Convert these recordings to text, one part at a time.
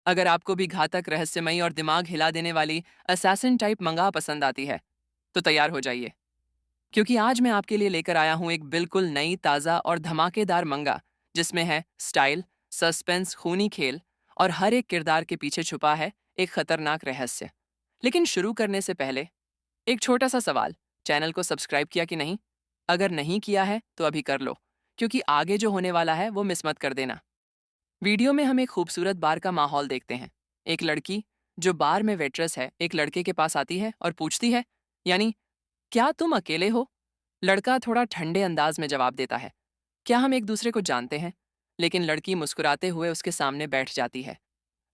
अगर आपको भी घातक, रहस्यमयी और दिमाग हिला देने वाली असैसिन टाइप मंगा पसंद आती है, तो तैयार हो जाइए। क्योंकि आज मैं आपके लिए लेकर आया हूँ एक बिल्कुल नई, ताज़ा और धमाकेदार मंगा, जिसमें है स्टाइल, सस्पेंस, खूनी खेल और हर एक किरदार के पीछे छुपा है एक खतरनाक रहस्य। लेकिन शुरू करने से पहले एक छोटा सा सवाल, चैनल को सब्सक्राइब किया कि नहीं? अगर नहीं किया है तो अभी कर लो, क्योंकि आगे जो होने वाला है वो मिस मत कर देना। वीडियो में हम एक खूबसूरत बार का माहौल देखते हैं। एक लड़की जो बार में वेट्रेस है, एक लड़के के पास आती है और पूछती है, यानी क्या तुम अकेले हो? लड़का थोड़ा ठंडे अंदाज में जवाब देता है, क्या हम एक दूसरे को जानते हैं? लेकिन लड़की मुस्कुराते हुए उसके सामने बैठ जाती है।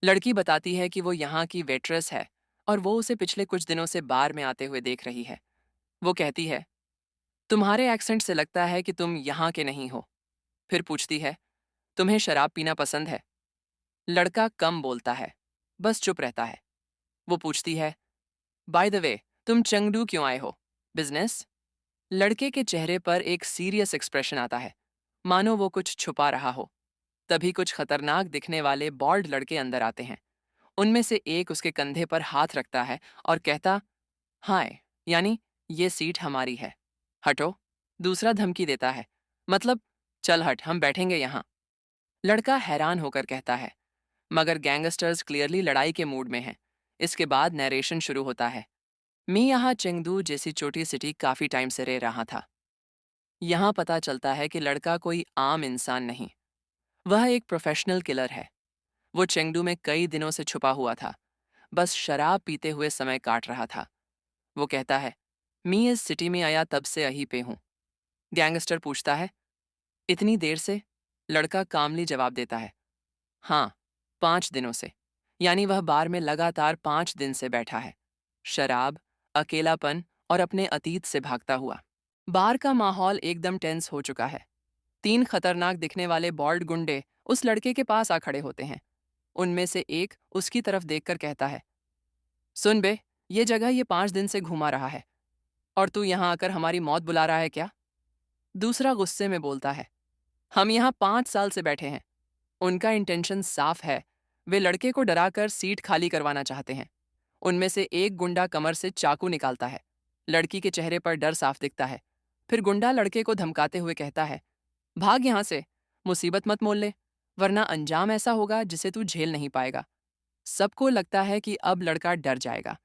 लड़की बताती है कि वो यहाँ की वेट्रेस है और वो उसे पिछले कुछ दिनों से बार में आते हुए देख रही है। वो कहती है, तुम्हारे एक्सेंट से लगता है कि तुम यहाँ के नहीं हो। फिर पूछती है, तुम्हें शराब पीना पसंद है? लड़का कम बोलता है, बस चुप रहता है। वो पूछती है, बाय द वे, तुम चंगडू क्यों आए हो? बिजनेस? लड़के के चेहरे पर एक सीरियस एक्सप्रेशन आता है, मानो वो कुछ छुपा रहा हो। तभी कुछ खतरनाक दिखने वाले बॉल्ड लड़के अंदर आते हैं। उनमें से एक उसके कंधे पर हाथ रखता है और कहता, हाय, यानी ये सीट हमारी है, हटो। दूसरा धमकी देता है, मतलब चल हट, हम बैठेंगे यहाँ। लड़का हैरान होकर कहता है, मगर गैंगस्टर्स क्लियरली लड़ाई के मूड में हैं। इसके बाद नरेशन शुरू होता है। मैं यहाँ चेंगदू जैसी छोटी सिटी काफी टाइम से रह रहा था। यहाँ पता चलता है कि लड़का कोई आम इंसान नहीं, वह एक प्रोफेशनल किलर है। वो चेंगडू में कई दिनों से छुपा हुआ था, बस शराब पीते हुए समय काट रहा था। वो कहता है, मैं इस सिटी में आया तब से यहीं पे हूँ। गैंगस्टर पूछता है, इतनी देर से? लड़का कामली जवाब देता है, हाँ, 5 दिनों से। यानी वह बार में लगातार 5 दिन से बैठा है, शराब, अकेलापन और अपने अतीत से भागता हुआ। बार का माहौल एकदम टेंस हो चुका है। 3 खतरनाक दिखने वाले बॉल्ड गुंडे उस लड़के के पास आ खड़े होते हैं। उनमें से एक उसकी तरफ देखकर कहता है, सुन बे, ये जगह ये 5 दिन से घुमा रहा है और तू यहाँ आकर हमारी मौत बुला रहा है क्या? दूसरा गुस्से में बोलता है, हम यहाँ 5 साल से बैठे हैं। उनका इंटेंशन साफ है, वे लड़के को डराकर सीट खाली करवाना चाहते हैं। उनमें से एक गुंडा कमर से चाकू निकालता है। लड़की के चेहरे पर डर साफ दिखता है। फिर गुंडा लड़के को धमकाते हुए कहता है, भाग यहाँ से, मुसीबत मत मोल ले, वरना अंजाम ऐसा होगा जिसे तू झेल नहीं पाएगा। सबको लगता है कि अब लड़का डर जाएगा,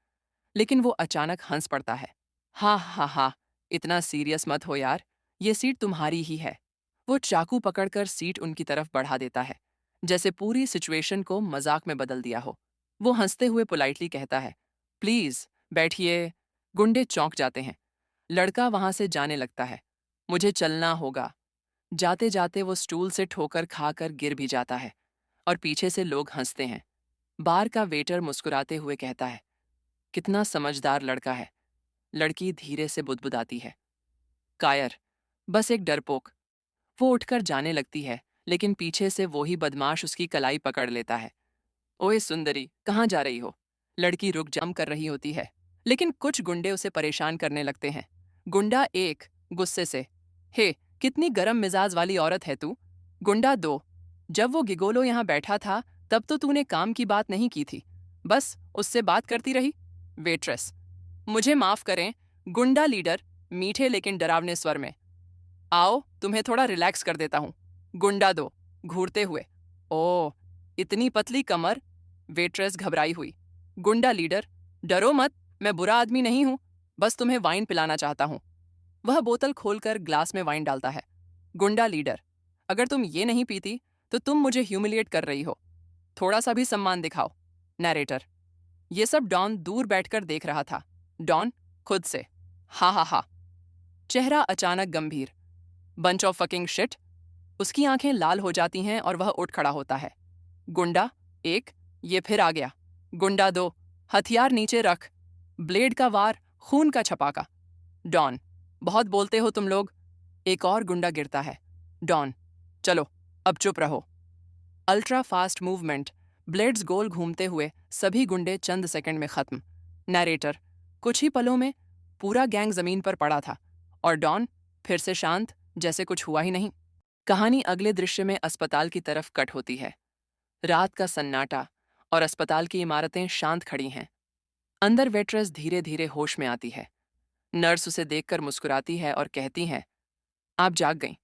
लेकिन वो अचानक हंस पड़ता है। हा हा हा, इतना सीरियस मत हो यार, ये सीट तुम्हारी ही है। वो चाकू पकड़कर सीट उनकी तरफ बढ़ा देता है, जैसे पूरी सिचुएशन को मजाक में बदल दिया हो। वो हंसते हुए पोलाइटली कहता है, प्लीज बैठिए। गुंडे चौंक जाते हैं। लड़का वहां से जाने लगता है। मुझे चलना होगा। जाते जाते वो स्टूल से ठोकर खाकर गिर भी जाता है और पीछे से लोग हंसते हैं। बार का वेटर मुस्कुराते हुए कहता है, कितना समझदार लड़का है। लड़की धीरे से बुदबुदाती है, कायर, बस एक डरपोक। वो उठकर जाने लगती है, लेकिन पीछे से वो ही बदमाश उसकी कलाई पकड़ लेता है। ओए सुंदरी, कहाँ जा रही हो? लड़की रुक जम कर रही होती है, लेकिन कुछ गुंडे उसे परेशान करने लगते हैं। गुंडा एक, गुस्से से, हे, कितनी गरम मिजाज वाली औरत है तू। गुंडा दो, जब वो गिगोलो यहाँ बैठा था तब तो तूने काम की बात नहीं की थी, बस उससे बात करती रही। वेट्रेस, मुझे माफ करें। गुंडा लीडर, मीठे लेकिन डरावने स्वर में, आओ तुम्हें थोड़ा रिलैक्स कर देता हूं। गुंडा दो, घूरते हुए, ओह, इतनी पतली कमर। वेट्रेस घबराई हुई, गुंडा लीडर, डरो मत, मैं बुरा आदमी नहीं हूं, बस तुम्हें वाइन पिलाना चाहता हूं। वह बोतल खोलकर ग्लास में वाइन डालता है। गुंडा लीडर, अगर तुम ये नहीं पीती तो तुम मुझे ह्यूमिलिएट कर रही हो, थोड़ा सा भी सम्मान दिखाओ। नैरेटर, ये सब डॉन दूर बैठकर देख रहा था। डॉन खुद से, हा हा हा। चेहरा अचानक गंभीर, बंच ऑफ फकिंग शिट। उसकी आंखें लाल हो जाती हैं और वह उठ खड़ा होता है। गुंडा एक, ये फिर आ गया। गुंडा दो, हथियार नीचे रख। ब्लेड का वार, खून का छपाका। डॉन, बहुत बोलते हो तुम लोग। एक और गुंडा गिरता है। डॉन, चलो अब चुप रहो। अल्ट्रा फास्ट मूवमेंट, ब्लेड्स गोल घूमते हुए सभी गुंडे चंद सेकंड में खत्म। नैरेटर, कुछ ही पलों में पूरा गैंग जमीन पर पड़ा था और डॉन फिर से शांत, जैसे कुछ हुआ ही नहीं। कहानी अगले दृश्य में अस्पताल की तरफ कट होती है। रात का सन्नाटा और अस्पताल की इमारतें शांत खड़ी हैं। अंदर वेट्रेस धीरे धीरे होश में आती है। नर्स उसे देखकर मुस्कुराती है और कहती है, आप जाग गईं।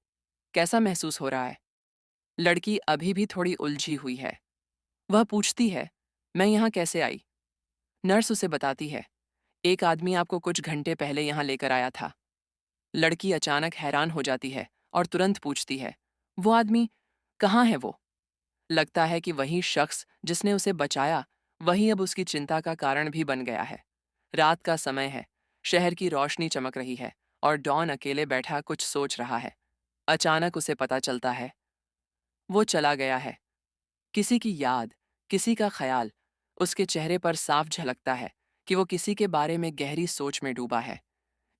कैसा महसूस हो रहा है? लड़की अभी भी थोड़ी उलझी हुई है। वह पूछती है, मैं यहाँ कैसे आई? नर्स उसे बताती है, एक आदमी आपको कुछ घंटे पहले यहाँ लेकर आया था। लड़की अचानक हैरान हो जाती है और तुरंत पूछती है, वो आदमी कहाँ है वो? लगता है कि वही शख्स जिसने उसे बचाया, वही अब उसकी चिंता का कारण भी बन गया है। रात का समय है, शहर की रोशनी चमक रही है और डॉन अकेले बैठा कुछ सोच रहा है। अचानक उसे पता चलता है, वो चला गया है। किसी की याद, किसी का ख्याल, उसके चेहरे पर साफ झलकता है कि वो किसी के बारे में गहरी सोच में डूबा है।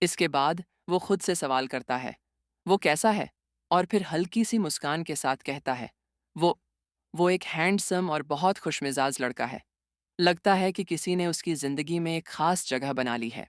इसके बाद वो खुद से सवाल करता है, वो कैसा है? और फिर हल्की सी मुस्कान के साथ कहता है, वो वो एक हैंडसम और बहुत खुशमिजाज लड़का है। लगता है कि किसी ने उसकी जिंदगी में एक खास जगह बना ली है।